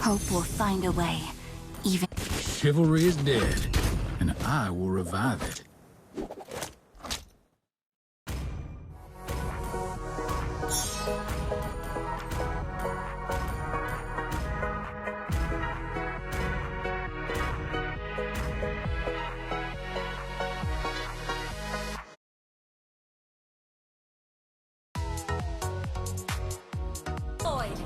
Hope will find a way, even... Chivalry is dead, and I will revive it. Lloyd.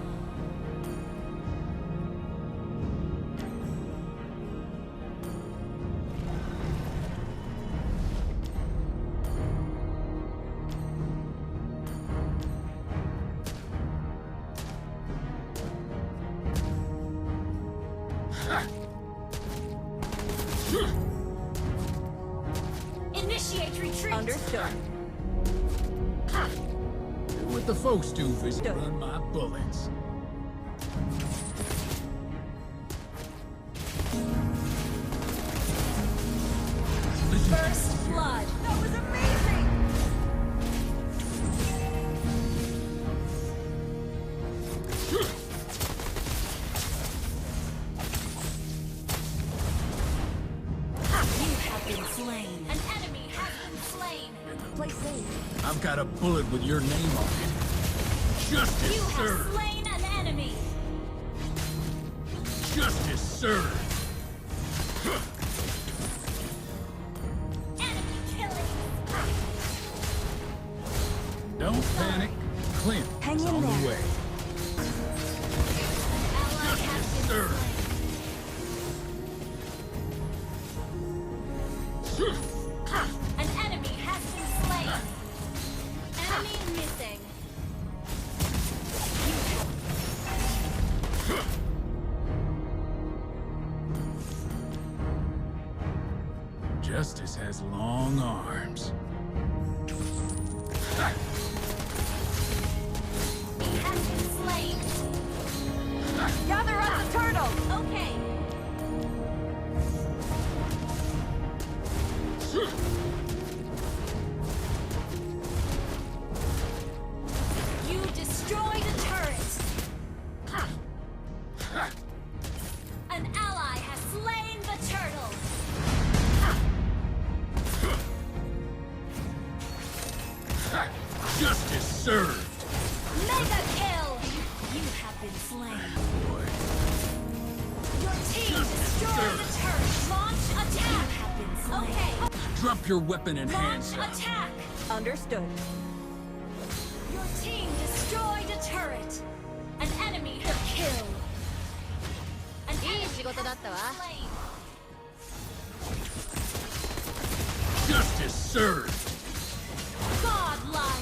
Initiate retreat. Understood. Do what the folks do, visit run my bullets. First blood. That was amazing! You have been slain. An enemy has been slain. Play safe. I've got a bullet with your name on it. Justice You have served. slain an enemy. Justice served. Enemy killing. Don't panic. Clint Hang is in on there. the way. Ally has Justice been served. An enemy has been slain. Enemy missing. Justice has long arms. He has been slain. Gather up the turtle! Okay. You destroyed a turret. An ally has slain the turtle. Justice served. Mega kill. You have been slain. Boy. Your team destroyed the turret. Launch attack. You have been slain. Okay. Drop your weapon and Launch hands up. attack. Understood. Your team destroyed a turret. An enemy has killed. An enemy has been slain. Justice served. Godlike.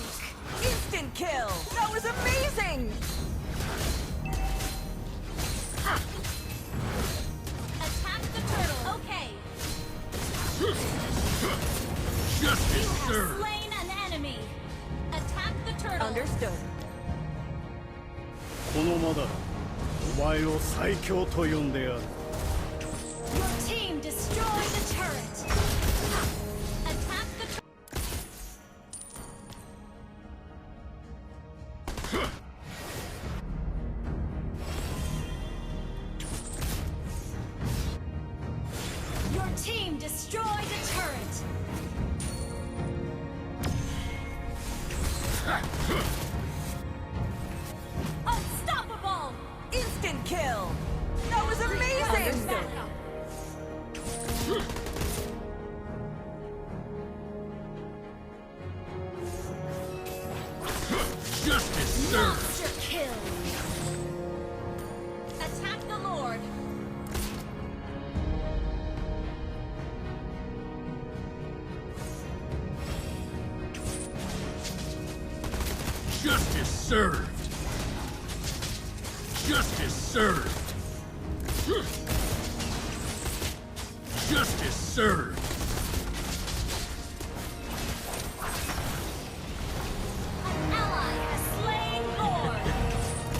Instant kill! That was amazing! Attack the turtle. Okay. Justice You have served. slain an enemy. Attack the turtle. Understood. このまだお前を最強と呼んでやる Your team destroyed the turret. Attack the turret. Your team destroyed a turret. Unstoppable. Instant kill! That was amazing! Justice served. Monster kill. Attack the Lord. Justice served. Justice served. Justice served. An ally has slain Lord.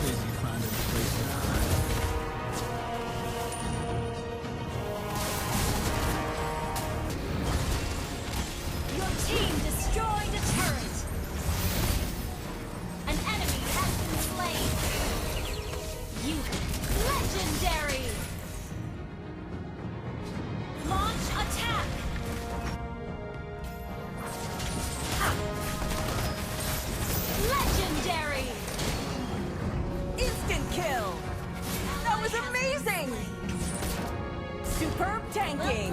Busy finding a place to hide. Your team destroyed a turret. An enemy has been slain. You legendary. flanking.